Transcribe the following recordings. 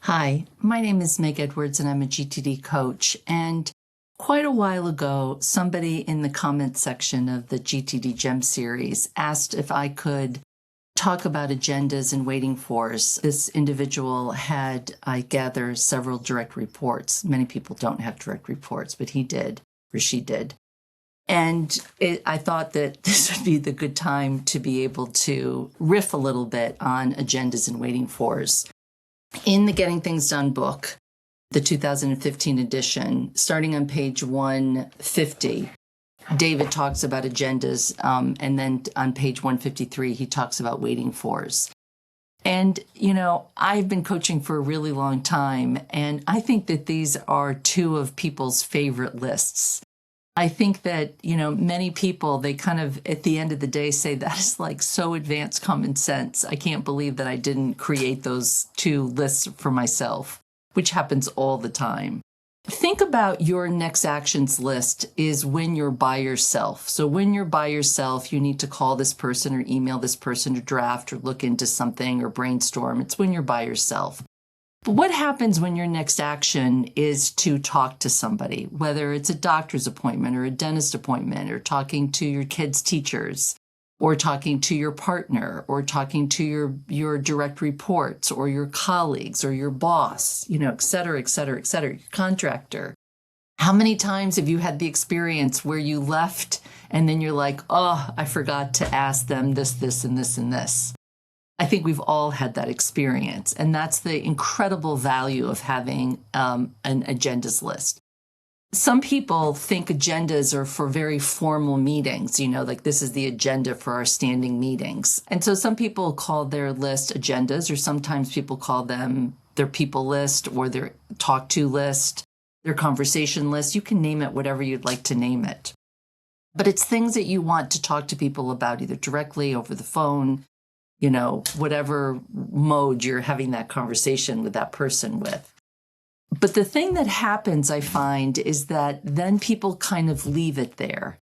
Hi, my name is Meg Edwards and I'm a GTD coach. And quite a while ago, somebody in the comment section of the GTD Gem series asked if I could talk about agendas and waiting fors. This individual had, I gather, several direct reports. Many people don't have direct reports, but he did, or she did. And I thought that this would be the good time to be able to riff a little bit on agendas and waiting fors. In the Getting Things Done book, the 2015 edition, starting on page 150, David talks about agendas, and then on page 153, he talks about waiting fors. And, I've been coaching for a really long time, and I think that these are two of people's favorite lists. I think that, many people, they kind of, at the end of the day, say that is like so advanced common sense. I can't believe that I didn't create those two lists for myself, which happens all the time. Think about your next actions list is when you're by yourself. So when you're by yourself, you need to call this person or email this person or draft or look into something or brainstorm. It's when you're by yourself. But what happens when your next action is to talk to somebody, whether it's a doctor's appointment or a dentist appointment or talking to your kids' teachers or talking to your partner or talking to your direct reports or your colleagues or your boss, et cetera, et cetera, et cetera, your contractor. How many times have you had the experience where you left and then you're like, oh, I forgot to ask them this, this, and this, and this? I think we've all had that experience, and that's the incredible value of having an agendas list. Some people think agendas are for very formal meetings, like this is the agenda for our standing meetings. And so some people call their list agendas, or sometimes people call them their people list or their talk to list, their conversation list. You can name it whatever you'd like to name it. But it's things that you want to talk to people about either directly, over the phone, whatever mode you're having that conversation with that person with. But the thing that happens, I find, is that then people kind of leave it there.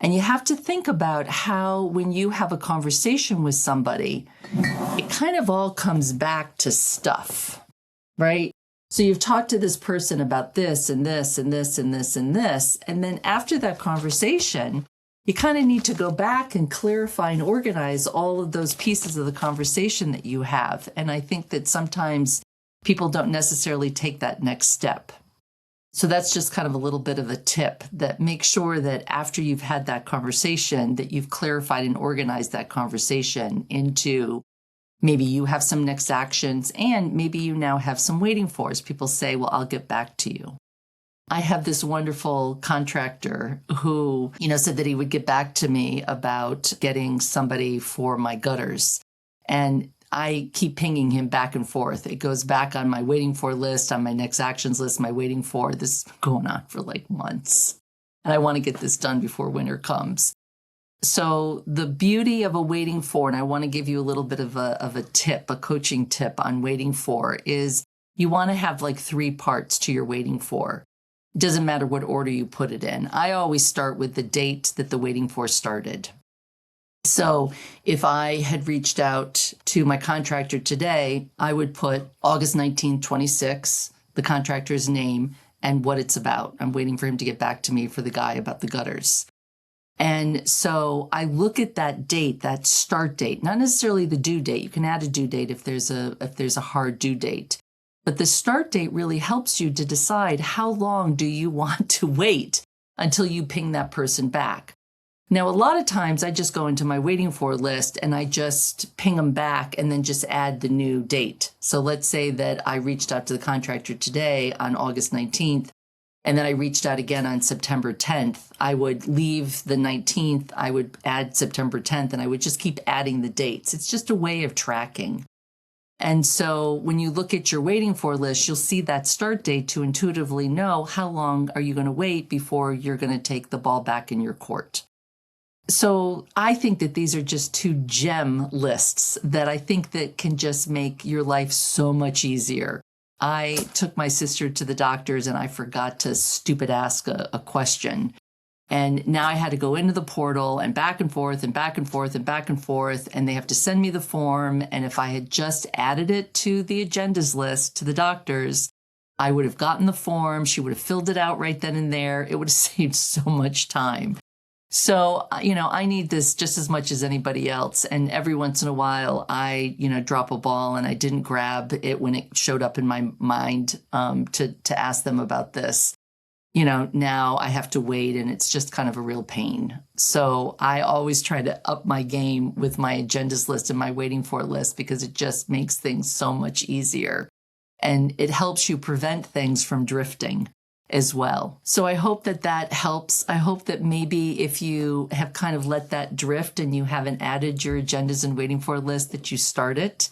And you have to think about how when you have a conversation with somebody, it kind of all comes back to stuff, right? So you've talked to this person about this and this and this and this and this. And then after that conversation, you kind of need to go back and clarify and organize all of those pieces of the conversation that you have. And I think that sometimes people don't necessarily take that next step. So that's just kind of a little bit of a tip, that make sure that after you've had that conversation, that you've clarified and organized that conversation into maybe you have some next actions and maybe you now have some waiting fors. People say, well, I'll get back to you. I have this wonderful contractor who, said that he would get back to me about getting somebody for my gutters. And I keep pinging him back and forth. It goes back on my waiting for list, on my next actions list, my waiting for. This is going on for like months. And I want to get this done before winter comes. So the beauty of a waiting for, and I want to give you a little bit of a tip, a coaching tip on waiting for, is you want to have like 3 parts to your waiting for. It doesn't matter what order you put it in. I always start with the date that the waiting for started. So if I had reached out to my contractor today, I would put August 19, 26, the contractor's name and what it's about. I'm waiting for him to get back to me for the guy about the gutters. And so I look at that date, that start date, not necessarily the due date. You can add a due date if there's a hard due date. But the start date really helps you to decide how long do you want to wait until you ping that person back. Now, a lot of times I just go into my waiting for list and I just ping them back and then just add the new date. So let's say that I reached out to the contractor today on August 19th, and then I reached out again on September 10th. I would leave the 19th, I would add September 10th, and I would just keep adding the dates. It's just a way of tracking. And so when you look at your waiting for list, you'll see that start date to intuitively know how long are you going to wait before you're going to take the ball back in your court. So I think that these are just 2 gem lists that I think that can just make your life so much easier. I took my sister to the doctor's and I forgot to stupid ask a question. And now I had to go into the portal and back and forth and back and forth and back and forth. And they have to send me the form. And if I had just added it to the agendas list to the doctors, I would have gotten the form. She would have filled it out right then and there. It would have saved so much time. So, I need this just as much as anybody else. And every once in a while, I, drop a ball and I didn't grab it when it showed up in my mind to ask them about this. Now I have to wait and it's just kind of a real pain. So I always try to up my game with my agendas list and my waiting for list because it just makes things so much easier. And it helps you prevent things from drifting as well. So I hope that helps. I hope that maybe if you have kind of let that drift and you haven't added your agendas and waiting for list, that you start it,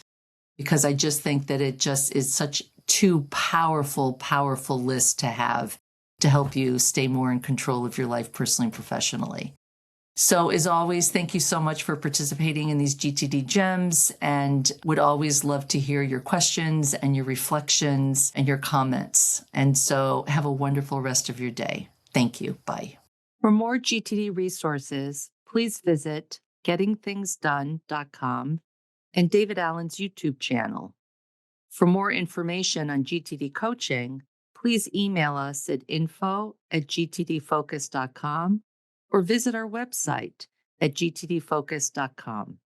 because I just think that it just is such two powerful lists to have to help you stay more in control of your life personally and professionally. So as always, thank you so much for participating in these GTD gems, and would always love to hear your questions and your reflections and your comments. And so have a wonderful rest of your day. Thank you. Bye. For more GTD resources, please visit gettingthingsdone.com and David Allen's YouTube channel. For more information on GTD coaching, please email us at info@gtdfocus.com or visit our website at gtdfocus.com.